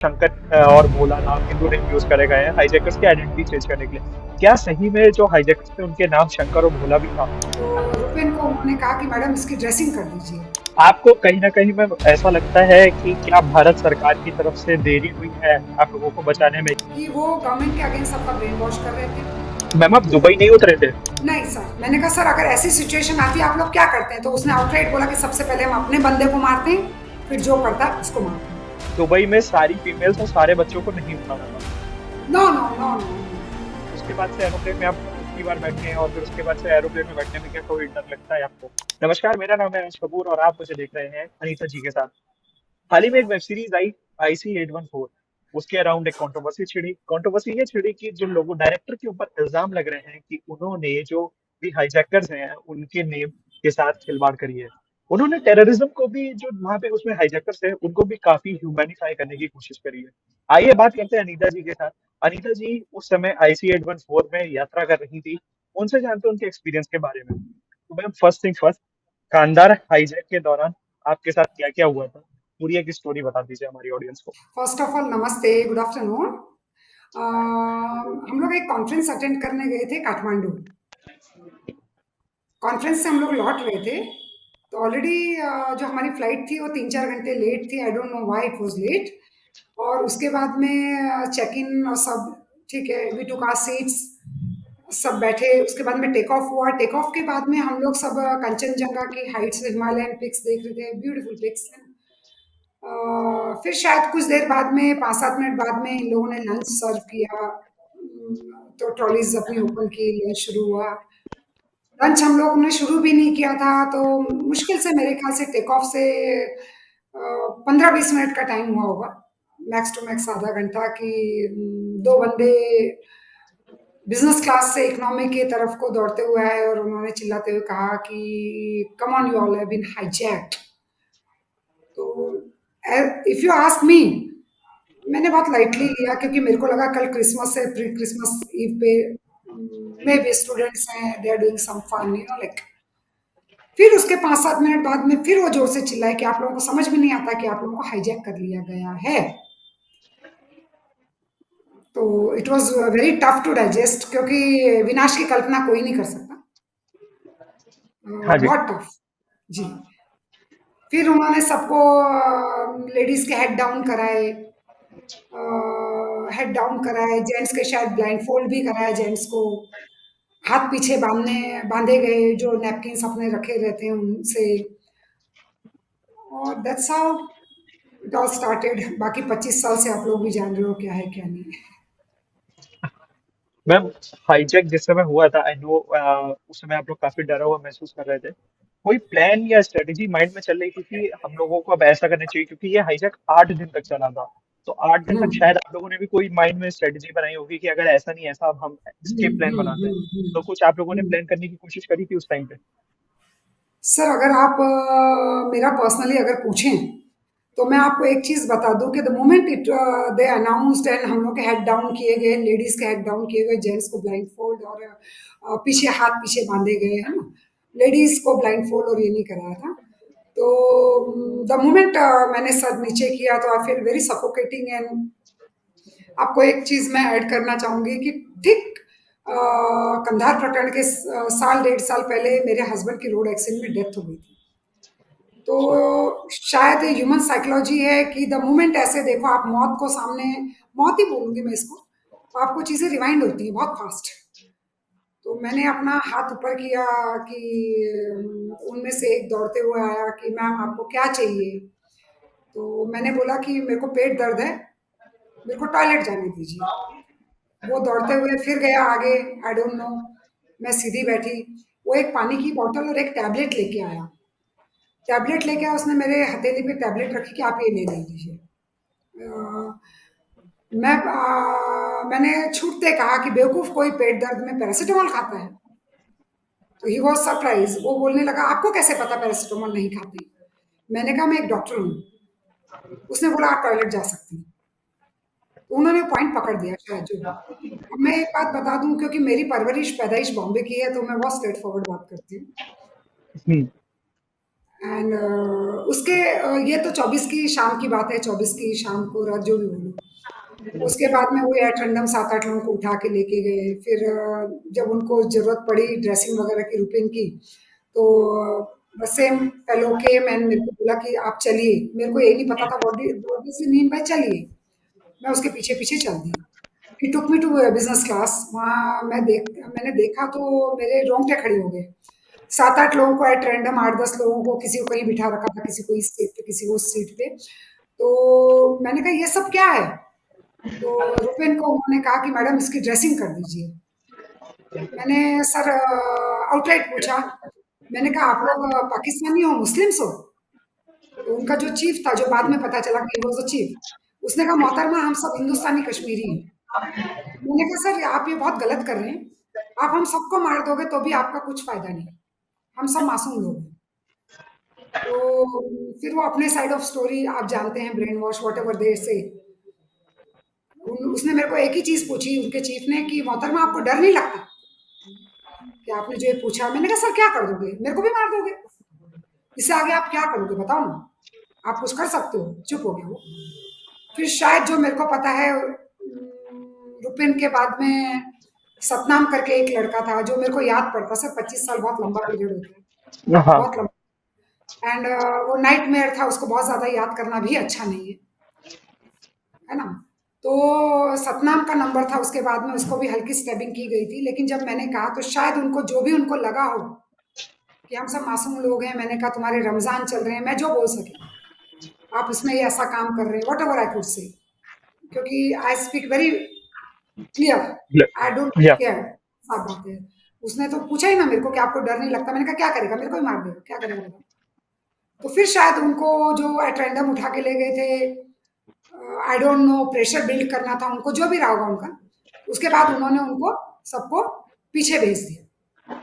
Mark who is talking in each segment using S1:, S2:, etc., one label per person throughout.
S1: शंकर और भोला नाम के 2 नेम यूज करे गए हैं हाईजैकर्स की आइडेंटिटी चेंज करने के लिए। क्या सही में जो हाईजैकर्स थे उनके नाम शंकर और भोला भी था?
S2: तो रुपेन को उन्होंने कहा कि मैडम इसकी ड्रेसिंग कर दीजिए।
S1: आपको कहीं न कहीं में ऐसा लगता है कि क्या भारत सरकार की तरफ से देरी हुई है आप लोगों को बचाने में?
S2: कि वो गवर्नमेंट के अगेंस्ट सबका ब्रेन वॉश कर रहे थे।
S1: मैम आप दुबई नहीं उतरे थे?
S2: नहीं सर, मैंने कहा सर अगर ऐसी सिचुएशन आती है आप लोग क्या करते हैं? तो उसने आउटराइट बोला कि सबसे पहले हम अपने बंदे को मारते हैं, फिर जो करता है उसको मारते हैं।
S1: दुबई में सारी फीमेल्स और सारे बच्चों को नहीं उठाना था।
S2: No no no no.
S1: उसके बाद से एरोप्लेन में आप कितनी बार बैठे हैं और फिर उसके बाद से एरोप्लेन में बैठने में क्या कोई डर लगता है आपको? नमस्कार, मेरा नाम है अंश कपूर और आप मुझे देख रहे हैं अनीता जी के साथ। हाल ही में एक वेब सीरीज आई IC-814। उसके अराउंड एक कंट्रोवर्सी ये छिड़ी कि जो लोगों डायरेक्टर के ऊपर इल्जाम लग रहे हैं कि उन्होंने जो भी हाईजैकर्स हैं उनके नेम के साथ खिलवाड़ करी है। उन्होंने टेररिज्म को भी जो वहां पे उसमें हाईजैकर्स है उनको भी काफी ह्यूमैनिफाई करने की कोशिश करी है। आइए बात करते हैं अनीता जी के साथ। अनीता जी उस समय IC-814 में यात्रा कर रही थी, उनसे जानते हैं उनके एक्सपीरियंस के बारे में। तो ma'am first thing first, Kandahar hijack के दौरान आपके साथ क्या क्या हुआ था? पूरी एक स्टोरी बता दीजिए हमारी ऑडियंस को।
S2: फर्स्ट ऑफ ऑल नमस्ते, गुड आफ्टरनून। हम लोग एक कॉन्फ्रेंस अटेंड करने गए थे काठमांडू। कॉन्फ्रेंस से हम लोग लौट रहे थे, तो ऑलरेडी जो हमारी फ्लाइट थी वो 3-4 घंटे लेट थी। I don't know why it was late. और उसके बाद में चेक इन और सब ठीक है, वी टूक आवर सीट्स, सब बैठे। उसके बाद में टेक ऑफ हुआ। टेक ऑफ के बाद में हम लोग सब कंचनजंगा की हाइट से हिमालयन पिक्स देख रहे थे, ब्यूटीफुल पिक्स। फिर शायद कुछ देर बाद में 5-7 मिनट बाद में इन लोगों ने लंच सर्व किया। तो ट्रॉलीज अपनी ओपन की, लंच शुरू हुआ। लंच हम लोग ने शुरू भी नहीं किया था, तो मुश्किल से मेरे ख्याल से टेक ऑफ से 15-20 मिनट का टाइम हुआ होगा, मैक्स टू मैक्स आधा घंटा। कि दो बंदे बिजनेस क्लास से इकोनॉमी की तरफ को दौड़ते हुए आए और उन्होंने चिल्लाते हुए कहा कि come on, you all have been hijacked. तो इफ यू आस्क मी, मैंने बहुत लाइटली लिया क्योंकि मेरे को लगा कल क्रिसमस है, प्री क्रिसमस ईव पे मे बी स्टूडेंट्स हैं, they are doing some fun, you know like. फिर उसके 5-7 मिनट बाद में फिर वो जोर से चिल्लाए कि आप लोगों को समझ में नहीं आता कि आप लोगों को हाईजैक कर लिया गया है। तो it was very tough to digest, क्योंकि विनाश की कल्पना कोई नहीं कर सकता।
S1: हाँ जी।
S2: बहुत टफ। जी। फिर उन्होंने सबको लेडीज के हेड डाउन कराए, हेड डाउन कराए, जेंट्स के शायद ब्लाइंड फोल्ड भी कराया जेंट्स को। हाथ पीछे बांधे गए, जो नैपकिन्स अपने रखे रहते हैं उनसे। और that's how it all started. बाकी 25 साल से आप लोग भी जान रहे हो क्या है क्या नहीं।
S1: मैम हाईजैक जिस समय हुआ था आई नो उस समय आप लोग काफी डरा हुआ महसूस कर रहे थे। कोई प्लान या स्ट्रेटेजी माइंड में चल रही थी कि हम लोगों को अब ऐसा करना चाहिए, क्योंकि ये हाईजैक 8 दिन तक चला था। तो 8 दिन तक
S2: हम्म
S1: शायद आप लोगों ने भी कोई माइंड में स्ट्रेटेजी बनाई होगी कि अगर ऐसा नहीं ऐसा अब हम
S2: हम्म
S1: स्केप प्लान
S2: हम्म
S1: बनाते हैं।
S2: हम्म
S1: तो कुछ आप लोगों ने
S2: हम्म।
S1: प्लान करने की कोशिश करी थी उस टाइम पे?
S2: सर अगर आप मेरा पर्सनली अगर पूछें, तो मैं आपको एक चीज बता दूं कि the moment it they announced and हम लोग के हेड डाउन किए गए, लेडीज के हेड डाउन किए गए, जेंट्स को ब्लाइंड फोल्ड और पीछे हाथ पीछे बांधे गए, है ना। लेडीज को ब्लाइंड फोल्ड और ये नहीं कराया था। तो द मोमेंट मैंने सर नीचे किया तो I feel very suffocating. And आपको एक चीज मैं ऐड करना चाहूंगी कि ठीक कंधार प्रकरण के साल 1.5 साल पहले मेरे हस्बैंड की रोड एक्सीडेंट में डेथ हो गई थी। तो शायद ह्यूमन साइकोलॉजी है कि द मोमेंट ऐसे देखो आप मौत को सामने, मौत ही बोलूंगी मैं इसको, तो आपको चीजें रिवाइंड होती हैं बहुत फास्ट। तो मैंने अपना हाथ ऊपर किया कि उनमें से एक दौड़ते हुए आया कि मैम आपको क्या चाहिए। तो मैंने बोला कि मेरे को पेट दर्द है, मेरे को टॉयलेट जाने दीजिए। वो दौड़ते हुए फिर गया आगे, आई डोंट नो। मैं सीधी बैठी। वो एक पानी की बॉटल और एक टैबलेट लेके आया। टैबलेट लेके आया, उसने मेरे हथेली पे टैबलेट रखी कि आप ये ले लीजिए। मैंने छूटते कहा कि बेवकूफ, कोई पेट दर्द में पैरासिटामोल खाता है? तो ही वॉज सरप्राइज। वो बोलने लगा आपको कैसे पता पैरासिटामोल नहीं खाती? मैंने कहा मैं एक डॉक्टर हूँ। उसने बोला आप टॉयलेट जा सकती हैं। तो उन्होंने पॉइंट पकड़ दिया शायद जो भी। अब मैं एक बात बता दूं, क्योंकि मेरी परवरिश पैदाइश बॉम्बे की है, तो मैं बहुत स्ट्रेट फॉरवर्ड बात करती हूँ।
S1: हम्म।
S2: एंड उसके ये तो 24 की शाम की बात है, 24 की शाम को रात जो भी बोलो। उसके बाद में वो एट रैंडम 7-8 लोगों को उठा के लेके गए। फिर जब उनको ज़रूरत पड़ी ड्रेसिंग वगैरह की रुपीन की, तो the same fellow came and मेरे को बोला कि आप चलिए। मेरे को ये नहीं पता था what does he mean by चलिए। मैं उसके पीछे-पीछे चल दी। ही टूक मी टू बिज़नेस क्लास। वहाँ मैंने देखा तो मेरे रोंगटे खड़े हो गए। 7-8 लोगों को एट रैंडम 8-10 लोगों को किसी को कहीं बिठा रखा था, किसी को इस सीट पे, किसी को उस सीट पे। तो मैंने कहा ये सब क्या है? तो रुपेन को उन्होंने कहा कि मैडम इसकी ड्रेसिंग कर दीजिए। मैंने सर आउटराइट पूछा। मैंने कहा आप लोग पाकिस्तानी हो, मुस्लिम्स हो? तो उनका जो चीफ था, जो बाद में पता चला कि ही वाज़ अ चीफ, उसने कहा मोहतरमा हम सब हिंदुस्तानी कश्मीरी हैं। मैंने कहा सर आप ये बहुत गलत कर रहे हैं। आप हम सबको मार दोगे तो भी आपका कुछ फ़ायदा नहीं। हम सब मासूम लोग हैं। तो फिर वो अपने साइड ऑफ स्टोरी आप जानते हैं, ब्रेन वॉश व्हाटएवर दे से। उसने मेरे को एक ही चीज़ पूछी उनके चीफ ने कि मोहतरमा आपको डर नहीं लगता कि आपने जो ये पूछा? मैंने कहा सर क्या कर दोगे? मेरे को भी मार दोगे। इससे आगे आप क्या करोगे बताओ ना? आप कुछ कर सकते हो? चुप हो गया वो। फिर शायद जो मेरे को पता है रुपिन के बाद में सतनाम करके एक लड़का था जो मेरे को याद पड़ता। सर 25 साल बहुत लंबा पीरियड होता है,
S1: हाँ।
S2: बहुत लंबा। एंड वो नाइटमेयर था, उसको बहुत ज़्यादा याद करना भी अच्छा नहीं है ना? तो सतनाम का नंबर था, उसके बाद में उसको भी हल्की स्टैबिंग की गई थी। लेकिन जब मैंने कहा तो शायद उनको जो भी उनको लगा हो कि हम सब मासूम लोग हैं, मैंने कहा तुम्हारे रमज़ान चल रहे हैं, मैं जो बोल सकी, आप इसमें ये ऐसा काम कर रहे हैं, व्हाटएवर आई कुड से। क्योंकि I speak very clear, I don't
S1: या
S2: केयर। साफ बात है। उसने तो पूछा ही ना मेरे को कि आपको डर नहीं लगता? मैंने कहा क्या करेगा? मेरे को ही मार देगा, क्या करेगा बताओ? तो फिर शायद उनको जो एट रैंडम उठा के ले गए थे, आई डोंट नो, प्रेशर बिल्ड करना था उनको, जो भी रहा होगा उनका। उसके बाद उन्होंने उनको सबको पीछे भेज दिया,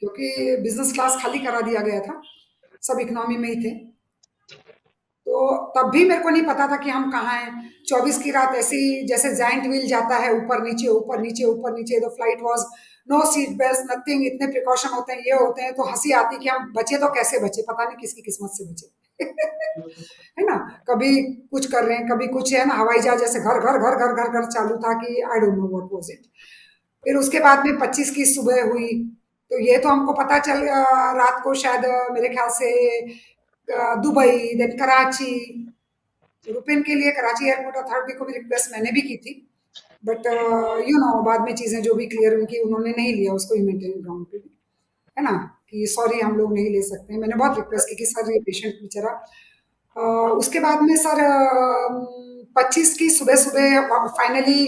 S2: क्योंकि बिजनेस क्लास खाली करा दिया गया था, सब इकोनॉमी में ही थे। तो तब भी मेरे को नहीं पता था कि हम कहाँ हैं। 24 की रात ऐसे ही जैसे जाइंट व्हील जाता है, ऊपर नीचे ऊपर नीचे ऊपर नीचे। The flight was no seat belt nothing, इतने प्रिकॉशन होते हैं, ये होते हैं। तो हंसी आती कि हम बचे तो कैसे बचे, पता नहीं किसकी किस्मत से बचे। है ना? कभी कुछ कर रहे हैं, कभी कुछ, है ना? हवाई जहाज जैसे घर घर घर घर घर घर चालू था कि आई don't know what was it. फिर उसके बाद में 25 की सुबह हुई। तो ये तो हमको पता चल रात को शायद मेरे ख्याल से दुबई, देन कराची। रुपीन के लिए कराची एयरपोर्ट अथॉरिटी को भी रिक्वेस्ट मैंने भी की थी। बट यू नो बाद में चीज़ें जो भी क्लियर हुई कि उन्होंने नहीं लिया उसको ह्यूमैनिटेरियन ग्राउंड पे भी, है ना? कि सॉरी हम लोग नहीं ले सकते हैं। मैंने बहुत रिक्वेस्ट की कि सर ये पेशेंट बेचारा। उसके बाद में सर 25 की सुबह-सुबह फाइनली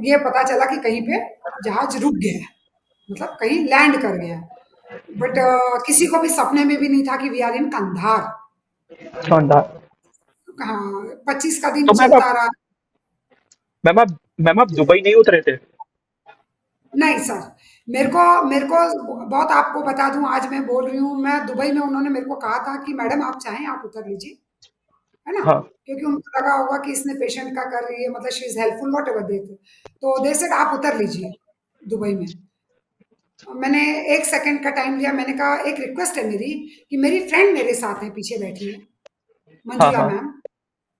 S2: ये पता चला कि कहीं पे जहाज रुक गया है, मतलब कहीं लैंड कर गया है। बट किसी को भी सपने में भी नहीं था कि वी आर इन कंधार।
S1: शानदार।
S2: हाँ, 25 का दिन
S1: तो
S2: चलता रहा।
S1: मैम आप दुबई नहीं उतरे थे?
S2: नहीं सर, मेरे को बहुत आपको बता दूँ, आज मैं बोल रही हूँ, मैं दुबई में उन्होंने मेरे को कहा था कि मैडम आप चाहें आप उतर लीजिए, है ना?
S1: हाँ।
S2: क्योंकि उनको लगा होगा कि इसने पेशेंट का कर रही है, मतलब she is helpful whatever they थे। तो दे सेड आप उतर लीजिए दुबई में। मैंने 1 सेकंड का टाइम लिया, मैंने कहा एक रिक्वेस्ट है मेरी कि मेरी फ्रेंड मेरे साथ है, पीछे बैठी है,
S1: हाँ,
S2: मंजुला
S1: हाँ।
S2: मैम।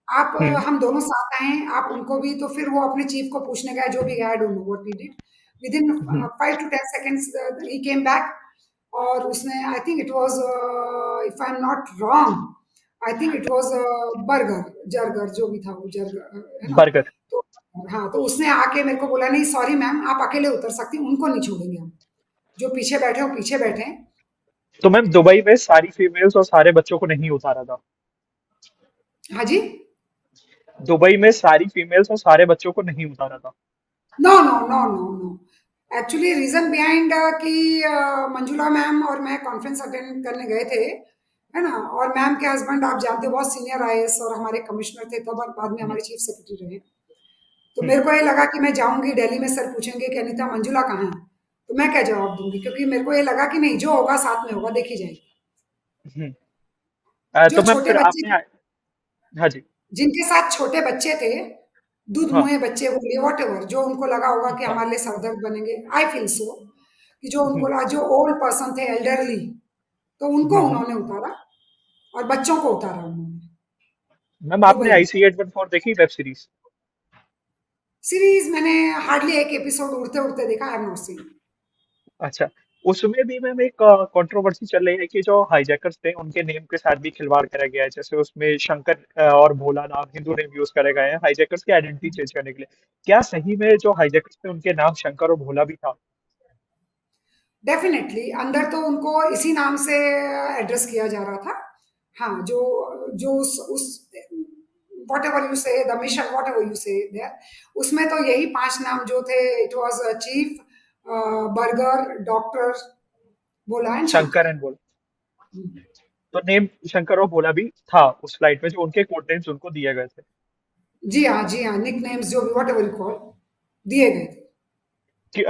S2: आप
S1: हुँ,
S2: हम दोनों साथ आए, आप उनको भी। तो फिर वो अपने चीफ को पूछने गया, जो भी गया, I don't know what he did. Within
S1: हुँ।
S2: 5 to 10 seconds he came back. और उसने, I think it was, if I am not wrong, I think it was burger, जर्गर जो भी था वो जर्गर, है ना?
S1: बर्गर।
S2: तो हाँ, तो उसने आके मेरे को बोला नहीं सॉरी मैम आप अकेले उतर सकती हैं, उनको नहीं छोड़ेंगे हम। जो पीछे बैठे हैं वो पीछे बैठे हैं।
S1: तो मैम दुबई में सारी फीमेल्स और सारे बच्चों को नहीं उतारा था?
S2: हाँ जी?
S1: दुबई में सारी फीमेल्स और सारे बच्चों को नहीं उतारा था?
S2: No, no, no, no, no. Actually reason behind कि मंजुला मैम और मैं कॉन्फ्रेंस अटेंड करने गए थे, है ना? और मैम के हस्बैंड आप जानते हो बहुत सीनियर आईएएस और हमारे कमिश्नर थे तब, और बाद में
S1: हुँ,
S2: हमारे चीफ सेक्रेटरी रहे। तो
S1: हुँ,
S2: मेरे को ये लगा कि मैं जाऊँगी दिल्ली में, सर पूछेंगे कि अनीता मंजुला कहाँ है? तो मैं क्या जवाब दूँगी? क्योंकि मेरे को ये लगा कि नहीं, जो होगा साथ में होगा, देखी जाएगी।
S1: हुँ।
S2: जो
S1: तो मैम
S2: छोटे
S1: फिर
S2: बच्चे,
S1: आपने हाँ जी।
S2: जिनके साथ छोटे बच्चे थे,
S1: हाँ,
S2: दूध-मुँहे बच्चे बोलिए व्हाटएवर, जो उनको लगा होगा कि
S1: हाँ।
S2: हमारे लिए सरदर्द बनेंगे, आई फील सो, कि जो उनको
S1: हुँ,
S2: जो ओल्ड पर्सन थे, एल्डरली, तो उनको
S1: हम्म।
S2: उन्होंने उतारा और बच्चों को उतारा उन्होंने
S1: मैम आपने
S2: दुबई में।
S1: IC 814 देखी वेब सीरीज?
S2: सीरीज मैंने हार्डली एक एपिसोड उड़ते उड़ते देखा, आई हैव नॉट सीन।
S1: अच्छा, उसमें भी मैम एक कंट्रोवर्सी चल रही है कि जो हाईजैकर्स थे उनके नेम के साथ भी खिलवाड़ करा गया है। जैसे उसमें शंकर और भोला नाम हिंदू नेम यूज करे गए हैं हाईजैकर्स की आइडेंटिटी चेंज करने के लिए। क्या सही में जो हाईजैकर्स थे उनके नाम शंकर और भोला भी था?
S2: डेफिनेटली अंदर तो उनको इसी नाम से एड्रेस किया जा रहा था। हाँ, जो जो उस वॉट एवर यू से the mission what ever you से देयर, उसमें तो यही 5 नाम जो थे, it was chief, burger, doctor, बोला एंड
S1: शंकर
S2: शंकर।
S1: एंड भोला। तो नेम शंकर और भोला भी था उस फ्लाइट में, जो उनके कोड नेम्स उनको दिए गए थे।
S2: जी हाँ, जी हाँ, निक नेम्स जो भी वॉट एवर यू कॉल दिए गए थे।
S1: कि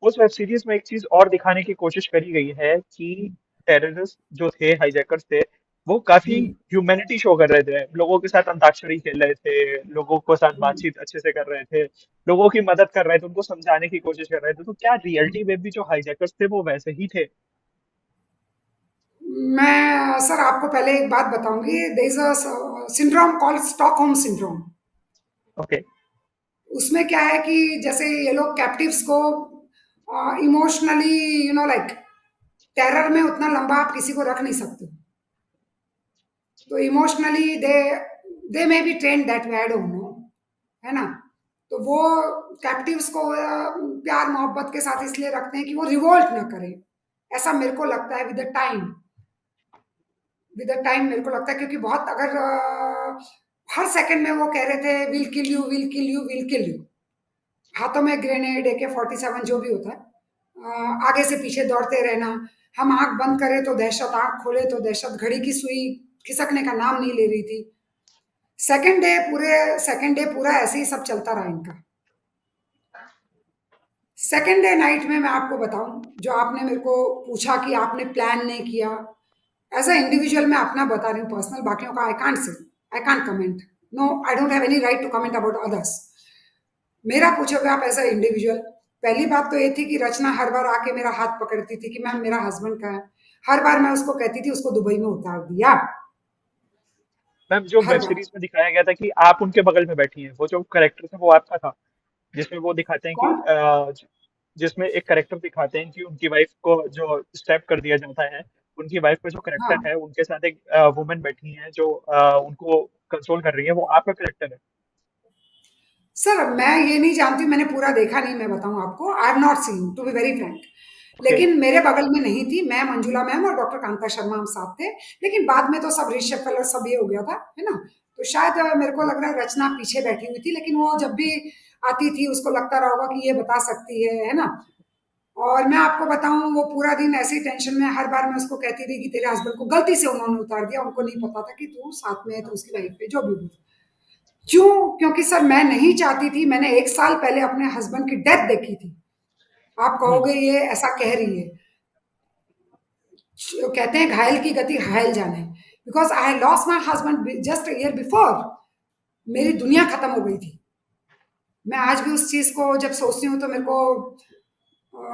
S1: उस वेब सीरीज में एक चीज और दिखाने की कोशिश करी गई है कि टेररिस्ट जो थे, हाईजैकर्स थे, वो काफी
S2: हम्म,
S1: ह्यूमैनिटी शो कर रहे थे। लोगों के साथ अंताक्षरी खेल रहे थे, लोगों के साथ
S2: हम्म।
S1: बातचीत अच्छे से कर रहे थे, लोगों की मदद कर रहे थे, उनको समझाने की कोशिश कर रहे थे। तो क्या रियलिटी में भी जो हाईजैकर्स थे वो वैसे ही थे?
S2: मैं सर आपको पहले एक बात बताऊंगी, there is a syndrome called Stockholm syndrome.
S1: Okay.
S2: उसमें क्या है कि जैसे ये लोग कैप्टिव्स को इमोशनली, लाइक टेरर में उतना लंबा आप किसी को रख नहीं सकते। तो emotionally they may be train that way, I don't no, है ना। तो वो कैप्टिव्स को प्यार मोहब्बत के साथ इसलिए रखते हैं कि वो रिवोल्ट ना करें, ऐसा मेरे को लगता है। विद द टाइम मेरे को लगता है, क्योंकि बहुत अगर हर सेकंड में वो कह रहे थे will kill you, will kill you, will kill you. हाथों में ग्रेनेड, AK-47 जो भी होता है, आगे से पीछे दौड़ते रहना। हम आंख बंद करें तो दहशत, आंख खोले तो दहशत, घड़ी की सुई खिसकने का नाम नहीं ले रही थी। सेकंड डे पूरा ऐसे ही सब चलता रहा इनका। सेकंड डे नाइट में मैं आपको बताऊं, जो आपने मेरे को पूछा कि आपने प्लान नहीं किया, एज अ इंडिविजुअल मैं अपना बता रही हूँ पर्सनल, बाकियों का I can't comment. No, I don't have any right to comment about others. मेरा पूछोगे आप एज अ इंडिविजुअल, पहली बात तो ये थी कि रचना हर बार आके मेरा हाथ पकड़ती थी कि मैम मेरा हस्बैंड कहाँ है। हर बार मैं उसको कहती थी उसको दुबई में उतार दिया।
S1: मैम जो
S2: हर
S1: वेब
S2: बार।
S1: सीरीज में दिखाया गया था कि आप उनके बगल में बैठी हैं, वो जो करेक्टर था वो आपका था? जिसमें वो दिखाते हैं कि
S2: कौन?
S1: जिसमें एक करेक्टर दिखाते हैं कि उनकी वाइफ को जो स्टेप कर दिया जाता है, उनकी वाइफ का जो करेक्टर
S2: हाँ
S1: है, उनके साथ एक वुमन बैठी है जो उनको कंसोल कर रही है, वो आपका करेक्टर है?
S2: सर, मैं ये नहीं जानती, मैंने पूरा देखा नहीं, मैं बताऊं आपको, I have not seen to be very frank.
S1: Okay.
S2: लेकिन मेरे बगल में नहीं थी, मैं, मंजुला मैम और डॉक्टर कांता शर्मा हम साथ थे। लेकिन बाद में तो सब ऋषभ और सब ये हो गया था, है ना। तो शायद मेरे को लग रहा है रचना पीछे बैठी हुई थी, लेकिन वो जब भी आती थी उसको लगता रहा होगा कि ये बता सकती है ना। और मैं आपको बताऊं, वो पूरा दिन ऐसी टेंशन में, हर बार मैं उसको कहती थी कि तेरे हस्बैंड को गलती से उन्होंने उतार दिया, उनको नहीं पता था कि तू साथ में है, तो उसकी लाइफ पे जो भी हुई। क्यों? क्योंकि सर मैं नहीं चाहती थी, मैंने 1 साल पहले अपने हस्बैंड की डेथ देखी थी। आप
S1: हम्म।
S2: कहोगे ये ऐसा कह रही है, कहते हैं घायल की गति घायल जाने। Because I lost my husband just year before, मेरी दुनिया खत्म हो गई थी। मैं आज भी उस चीज को जब सोचती हूँ तो मेरे को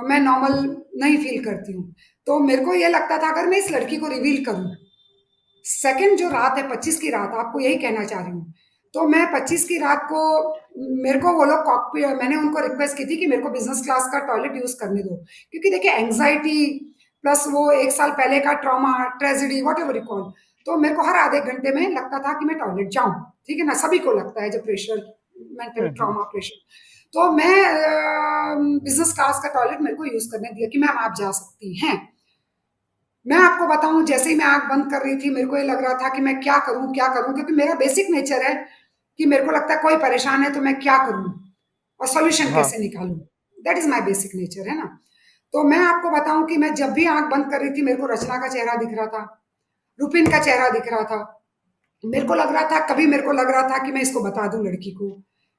S2: मैं नॉर्मल नहीं फील करती हूँ। तो मेरे को ये लगता था अगर मैं इस लड़की को रिवील करूँ, सेकंड जो रात है 25 की रात, आपको यही कहना चाह रही हूँ। तो मैं 25 की रात को, मेरे को वो लोग कॉकपी, मैंने उनको रिक्वेस्ट की थी कि मेरे को बिजनेस क्लास का टॉयलेट यूज करने दो, क्योंकि देखिए एंग्जाइटी प्लस वो 1 साल पहले का trauma, tragedy, what ever recall, तो मेरे को हर आधे घंटे में लगता था कि मैं टॉयलेट जाऊं। ठीक है ना, सभी को लगता है जब pressure, mental
S1: hmm.
S2: Trauma, pressure. तो मैं बिजनेस क्लास का टॉयलेट मेरे को यूज करने दिया कि मैम आप जा सकती हैं। मैं आपको बताऊं, जैसे ही मैं आंख बंद कर रही थी, मेरे को ये लग रहा था कि मैं क्या करूं, क्योंकि मेरा बेसिक नेचर है कि मेरे को लगता है कोई परेशान है तो मैं क्या करूं और सॉल्यूशन
S1: हाँ।
S2: कैसे निकालूं। That is my basic nature, है ना। तो मैं आपको बताऊं कि मैं जब भी आंख बंद कर रही थी, मेरे को रचना का चेहरा दिख रहा था, रुपिन का चेहरा दिख रहा था। मेरे को लग रहा था, कभी मेरे को लग रहा था कि मैं इसको बता दूं लड़की को,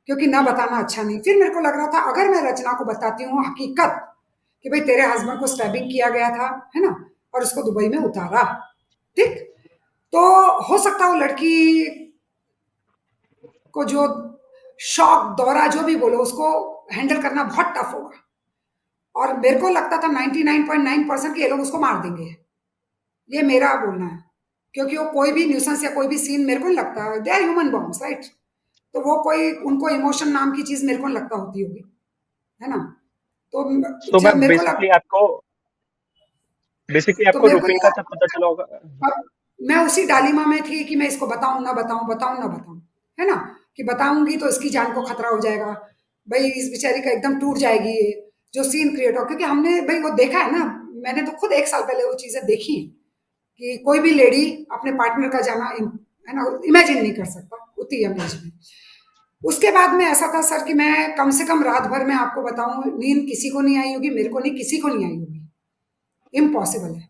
S2: क्योंकि ना बताना अच्छा नहीं। फिर मेरे को लग रहा था अगर मैं रचना को बताती हूँ हकीकत कि भाई तेरे हस्बैंड को स्टैबिंग किया गया था, है ना, और उसको दुबई में उतारा, ठीक, तो हो सकता है वो लड़की को जो शॉक दौरा जो भी बोलो, उसको हैंडल करना बहुत टफ होगा। और मेरे को लगता था 99.9% कि ये लोग उसको मार देंगे। ये मेरा बोलना है, क्योंकि वो कोई भी न्यूसेंस या कोई भी सीन मेरे को नहीं लगता, they are human bombs, right? तो वो कोई उनको इमोशन नाम की चीज मेरे को नहीं लगता होती होगी, है ना? तो
S1: तो
S2: जब
S1: मैं
S2: मेरे को लग
S1: बेसिकली
S2: तो
S1: आपको
S2: मेरे को
S1: रुपए का
S2: ये
S1: जब पता चला होगा।
S2: अब मैं उसी डालीमा में थी कि मैं इसको बताऊं ना बताऊं, बताऊं ना बताऊं, है ना? कि बताऊंगी तो इसकी जान को खतरा हो जाएगा, भाई इस बेचारी का एकदम टूट जाएगी ये जो सीन क्रिएट हो, क्योंकि हमने भाई वो देखा है ना, मैंने तो खुद 1 साल पहले वो चीजें देखी हैं कि कोई भी लेडी अपने पार्टनर का जाना है ना इमेजिन नहीं कर सकता उतनी यंग एज में। उसके बाद में ऐसा था सर कि मैं कम से कम रात भर में आपको बताऊं नींद किसी को नहीं आई होगी, मेरे को नहीं, किसी को नहीं आई होगी, इम्पॉसिबल है।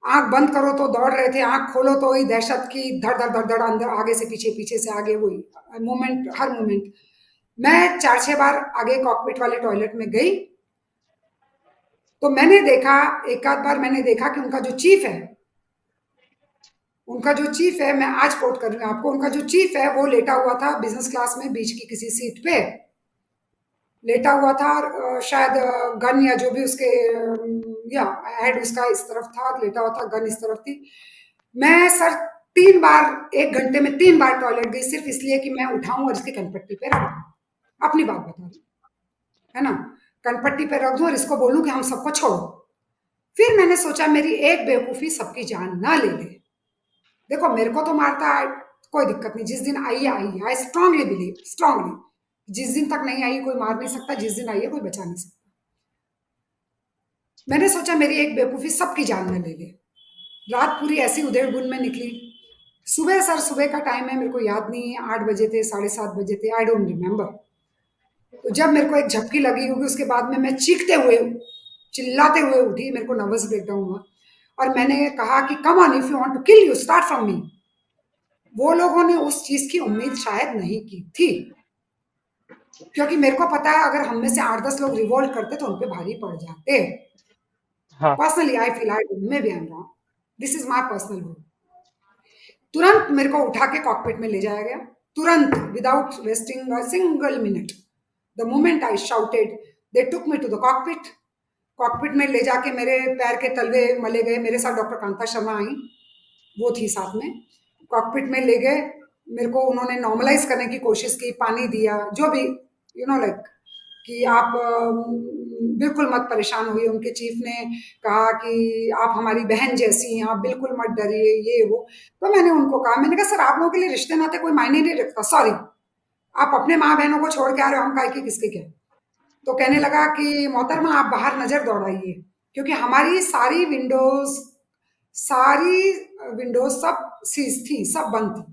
S2: आंख बंद करो तो दौड़ रहे थे, आंख खोलो तो वही दहशत की धड़ धड़ धड़ धड़ अंदर, आगे से पीछे, पीछे से आगे, वही मोमेंट, हर मोमेंट। मैं 4-6 बार आगे कॉकपिट वाले टॉयलेट में गई, तो मैंने देखा, एक आध बार मैंने देखा कि उनका जो चीफ है, मैं आज कोट कर रही हूँ आपको, उनका जो चीफ है वो लेटा हुआ था बिजनेस क्लास में बीच की किसी सीट पे लेटा हुआ था, और शायद गन या जो भी उसके या हेड उसका इस तरफ था, लेटा हुआ था, गन इस तरफ थी। मैं सर 3 बार, 1 घंटे में 3 बार टॉयलेट गई, सिर्फ इसलिए कि मैं उठाऊं और इसकी कनपट्टी पे रख दूं, अपनी बात बता रही, है ना? कनपट्टी पे रख दूं और इसको बोलूं कि हम सबको छोड़ो। फिर मैंने सोचा मेरी एक बेवकूफी सबकी जान ना ले ले। देखो मेरे को तो मारता है, कोई दिक्कत नहीं, जिस दिन आई है आई है, आई स्ट्रांगली बिलीव, स्ट्रांगली, जिस दिन तक नहीं आई कोई मार नहीं सकता, जिस दिन आई है कोई बचा नहीं सकता। मैंने सोचा मेरी एक बेवकूफी सबकी जान न ले ले। रात पूरी ऐसी उधेड़-बुन में निकली। सुबह सर, सुबह का टाइम है, मेरे को याद नहीं है, 8 बजे थे, साढ़े 7 बजे थे, आई डोंट रिमेंबर। तो जब मेरे को एक झपकी लगी होगी, उसके बाद में मैं चीखते हुए, चिल्लाते हुए उठी, मेरे को नर्वस ब्रेकडाउन हुआ और मैंने कहा कि come on, if you want to kill you start from me. वो लोगों ने उस चीज की उम्मीद शायद नहीं की थी, क्योंकि मेरे को पता है अगर हम में से 8-10 लोग रिवोल्ट करते तो उन पे भारी पड़ जाते।
S1: हाँ।
S2: Personally I feel, I may be I am wrong, this is my personal view. तुरंत मेरे को उठा के कॉकपिट में ले जाया गया, तुरंत, without wasting a single minute. The moment I shouted, they took me to the cockpit. Cockpit में ले जाके मेरे पैर के तलवे मले गए, मेरे साथ डॉक्टर कांता शर्मा आई, वो थी साथ में। कॉकपिट में ले गए, मेरे को उन्होंने नॉर्मलाइज करने की कोशिश की, पानी दिया, जो भी लाइक कि आप बिल्कुल मत परेशान होइए। उनके चीफ ने कहा कि आप हमारी बहन जैसी हैं, आप बिल्कुल मत डरिए, ये वो। तो मैंने उनको कहा, मैंने कहा सर आप लोगों के लिए रिश्ते नाते कोई मायने नहीं रखता, सॉरी, आप अपने माँ बहनों को छोड़ के आ रहे हो, हम काय के किसके क्या। तो कहने लगा कि मोहतरमा आप बाहर नजर दौड़ाइए, क्योंकि हमारी सारी विंडोज सब सीज थी, सब बंद थी।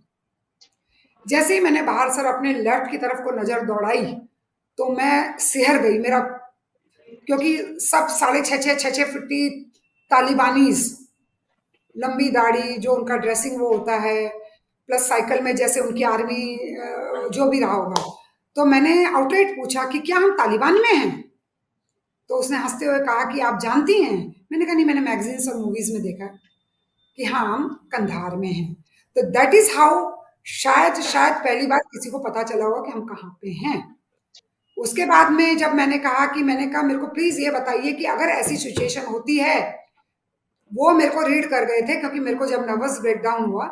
S2: जैसे ही मैंने बाहर सर अपने लेफ्ट की तरफ को नजर दौड़ाई, तो मैं सिहर गई, मेरा, क्योंकि सब 6.5 6.5 फुटी तालिबानीज, लंबी दाढ़ी, जो उनका ड्रेसिंग वो होता है, प्लस साइकिल में जैसे उनकी आर्मी, जो भी रहा होगा। तो मैंने आउटराइट पूछा कि क्या हम तालिबान में हैं? तो उसने हंसते हुए कहा कि आप जानती हैं? मैंने कहा नहीं, मैंने मैगजीन्स और मूवीज में देखा है कि हाँ हम कंधार में हैं। तो दैट इज हाउ, शायद शायद पहली बार किसी को पता चला होगा कि हम कहाँ पे हैं। उसके बाद में जब मैंने कहा मेरे को प्लीज ये बताइए कि अगर ऐसी सिचुएशन होती है, वो मेरे को रीड कर गए थे, क्योंकि मेरे को जब नर्वस ब्रेकडाउन हुआ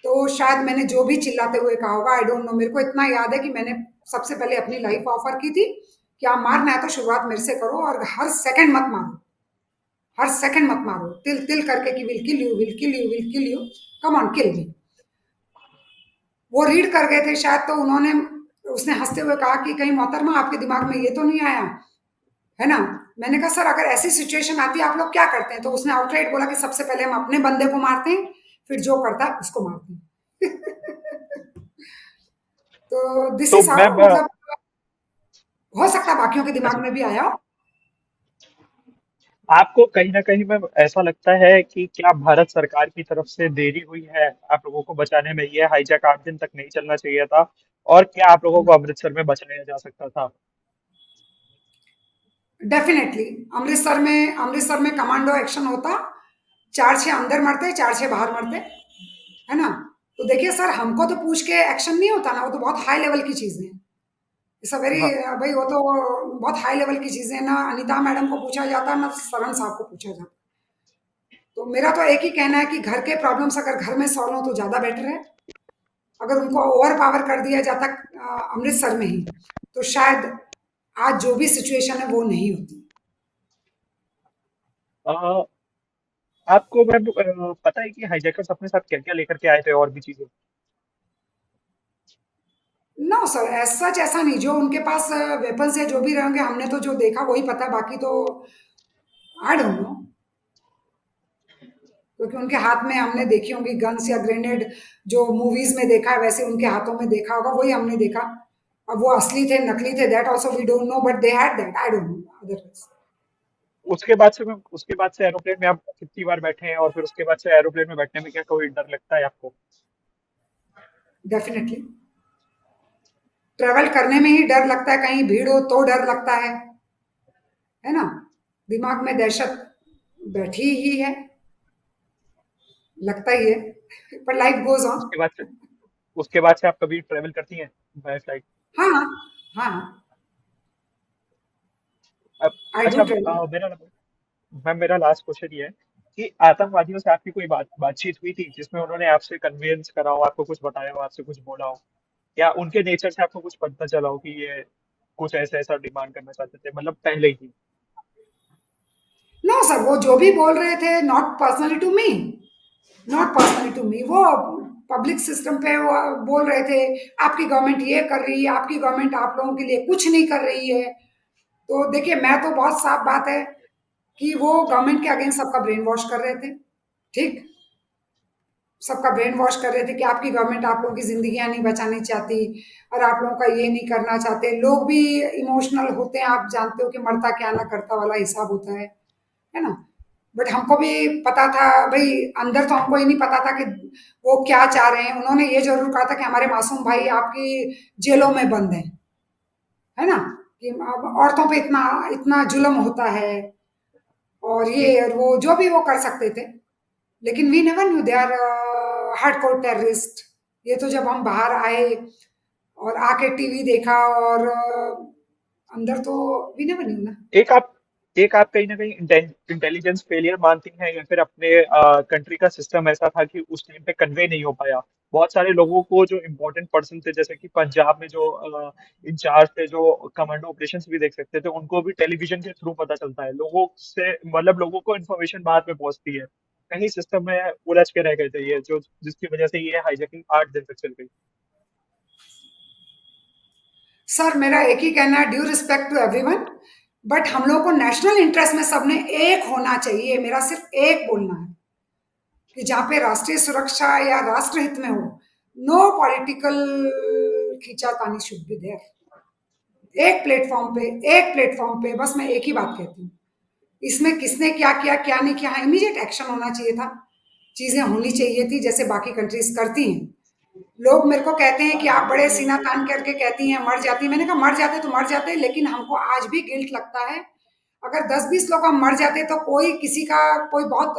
S2: तो शायद मैंने जो भी चिल्लाते हुए कहा होगा, आई डोंट नो, मेरे को इतना याद है कि मैंने सबसे पहले अपनी लाइफ ऑफर की थी कि आप मारना है तो शुरुआत मेरे से करो, और हर सेकंड मत मारो, हर सेकंड मत मारो, तिल तिल करके कि will kill you, will kill you, will kill you, come on kill me. वो रीड कर गए थे शायद, तो उसने हंसते हुए कहा कि कहीं मोहतरमा आपके दिमाग में ये तो नहीं आया, है ना? मैंने कहा सर अगर ऐसी सिचुएशन आती है आप लोग क्या करते हैं? तो उसने आउटराइट बोला कि सबसे पहले हम अपने बंदे को मारते हैं, फिर जो करता है उसको मारते हैं। तो दिस
S1: तो
S2: इज
S1: मैम,
S2: हाउ, मतलब हो सकता है बाकियों के दिमाग
S1: अच्छा,
S2: में भी आया हो।
S1: आपको कहीं ना कहीं मैम ऐसा लगता है कि क्या भारत सरकार की तरफ से देरी हुई है आप लोगों को बचाने में? ये हाईजैक 8 दिन तक नहीं चलना चाहिए था, और क्या आप लोगों को अमृतसर में बच लिया जा सकता था?
S2: डेफिनेटली अमृतसर में कमांडो एक्शन होता, 4-6 अंदर मरते, 4-6 बाहर मरते, है ना? तो देखिए सर, हमको तो पूछ के एक्शन नहीं होता ना, वो तो बहुत हाई लेवल की चीजें हैं। इट्स अ वेरी,
S1: हाँ।
S2: भाई वो तो बहुत हाई लेवल की चीजें हैं ना, अनीता मैडम को पूछा जाता ना, सरन साहब को पूछा जाता। तो मेरा तो एक ही कहना है कि घर के प्रॉब्लम्स अगर घर में सॉल्व हो तो ज़्यादा बेटर है। अगर उनको ओवर पावर कर दिया जाता अमृतसर में ही, तो शायद आज जो भी सिचुएशन है वो नहीं होती।
S1: अ, आपको मैम पता है कि हाईजैकर्स अपने साथ क्या क्या लेकर के आए थे और भी चीजें?
S2: नो सर, सच ऐसा नहीं। जो उनके पास वेपन्स है, जो भी रहेंगे, हमने तो जो देखा वही पता, बाकी तो आई डोंट नो। क्योंकि उनके हाथ में हमने देखी होंगी गन्स या ग्रेनेड, जो मूवीज में देखा है वैसे उनके हाथों में देखा होगा, वही हमने देखा। अब वो असली थे नकली थे, that also we don't know, but they had that, I don't know otherwise.
S1: उसके बाद से एरोप्लेन में आप कितनी बार बैठे हैं और फिर उसके बाद से एरोप्लेन में बैठने में क्या कोई डर लगता है आपको?
S2: डेफिनेटली ट्रेवल करने में ही डर लगता है, कहीं भीड़ हो तो डर लगता है ना। दिमाग में दहशत बैठी ही है, लगता ही है, पर लाइफ गोज ऑन।
S1: उसके बाद से उसके बाद से आप कभी ट्रेवल करती हैं बाय फ्लाइट?
S2: हाँ हाँ हाँ,
S1: अब
S2: आई डू
S1: अच्छा,
S2: ट्रेवल।
S1: मेरा लास्ट क्वेश्चन ये है कि आतंकवादियों से आपकी कोई बातचीत हुई थी जिसमें उन्होंने आपसे कन्विंस करा हो, आपको कुछ बताया हो, आपसे कुछ बोला हो, या उनके नेचर से आपको कुछ पता चला हो कि ये कुछ ऐसा ऐसा डिमांड करना चाहते थे, मतलब पहले ही?
S2: नो सर, वो जो भी बोल रहे थे, not personally to me, not personally to me, वो पब्लिक सिस्टम पे वो बोल रहे थे, आपकी गवर्नमेंट ये कर रही है, आपकी गवर्नमेंट आप लोगों के लिए कुछ नहीं कर रही है। तो देखिए, मैं तो बहुत साफ बात है कि वो गवर्नमेंट के अगेंस्ट सबका ब्रेन वॉश कर रहे थे। ठीक, सबका ब्रेन वॉश कर रहे थे कि आपकी गवर्नमेंट आप लोगों की जिंदगियां नहीं बचानी चाहती, और आप लोगों का ये नहीं करना चाहते। लोग भी इमोशनल होते हैं, आप जानते हो कि मरता क्या ना करता वाला हिसाब होता है ना। बट हमको भी पता था भाई, अंदर तो हमको ये नहीं पता था कि वो क्या चाह रहे हैं। उन्होंने ये जरूर कहा था कि हमारे मासूम भाई आपकी जेलों में बंद हैं, है ना, कि अब औरतों पे इतना इतना जुल्म होता है, और ये और वो जो भी वो कर सकते थे। लेकिन we never knew they are hardcore terrorist. ये तो जब हम बाहर आए और आके टीवी देखा, और अंदर तो वी नेवर न्यू ना।
S1: एक आप एक आप कहीं ना कहीं इंटेलिजेंस फेलियर मानती हैं, या फिर अपने कंट्री का सिस्टम ऐसा था कि उस टाइम पे कन्वे नहीं हो पाया? बहुत सारे लोगों को, जो इम्पोर्टेंट पर्सन थे, जैसे कि पंजाब में जो इंचार्ज थे, जो कमांडो ऑपरेशंस भी देख सकते थे, उनको भी टेलीविजन के थ्रू पता चलता है। लोगों से, मतलब लोगों को इन्फॉर्मेशन बाद में पहुंचती है। कहीं सिस्टम में उलझ के रह गए थे ये, जो जिसकी वजह से ये हाईजैकिंग 8 दिन तक चल गई।
S2: सर, मेरा एक ही कहना है, due respect to everyone, but हम लोगों को नेशनल इंटरेस्ट में सबने एक होना चाहिए। मेरा सिर्फ एक बोलना है कि जहाँ पे राष्ट्रीय सुरक्षा या राष्ट्र हित में हो, नो पॉलिटिकल खींचातानी शुड बी देयर। एक प्लेटफॉर्म पे बस मैं एक ही बात कहती हूँ, इसमें किसने क्या किया क्या नहीं किया, इमीडिएट एक्शन होना चाहिए था। चीजें होनी चाहिए थी जैसे बाकी कंट्रीज करती हैं। लोग मेरे को कहते हैं कि आप बड़े सीना तान करके कहती हैं मर जाती हैं। मैंने कहा मर जाते तो मर जाते, लेकिन हमको आज भी गिल्ट लगता है। अगर 10-20 लोग हम मर जाते तो कोई किसी का कोई बहुत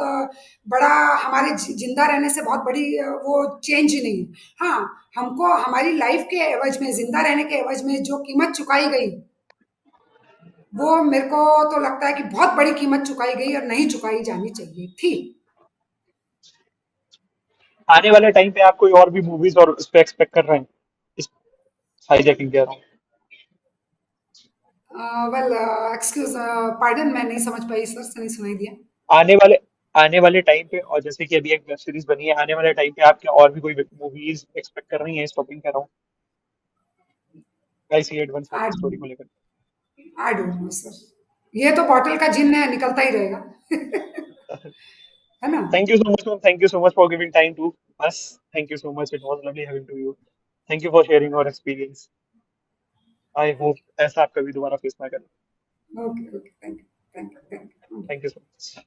S2: बड़ा हमारे जिंदा रहने से बहुत बड़ी वो चेंज नहीं है। हाँ, हमको हमारी लाइफ के एवज में, जिंदा रहने के एवज में जो कीमत चुकाई गई, वो मेरे को तो लगता है कि बहुत बड़ी कीमत चुकाई गई और नहीं चुकाई जानी चाहिए थी।
S1: आने वाले टाइम पे आप कोई और भी मूवीज और उस पे एक्सपेक्ट कर रहे हैं, इस हाईजैकिंग कह रहा हूँ?
S2: वेल, एक्सक्यूज, पार्डन, मैं नहीं समझ पाई सर, से नहीं सुनाई दिया।
S1: आने वाले आने वाले टाइम पे, और जैसे कि अभी एक वेब सीरीज बनी है, आने वाले टाइम पे आप क्या और भी कोई मूवीज एक्सपेक्ट कर रही हैं इस टॉपिक, कर रहा हूँ, ऐसी एडवांस वाली
S2: आई
S1: स्टोरी को लेकर?
S2: आई डोंट नो सर, ये तो बॉटल का जिन है, निकलता ही रहेगा। है ना।
S1: Thank you so much ma'am, thank you so much for giving time to us. Thank you so much, it was lovely having to you. Thank you for sharing your experience. I hope ऐसा आप कभी दोबारा face ना करें।
S2: Okay okay, thank you thank you thank you.
S1: Thank you so much.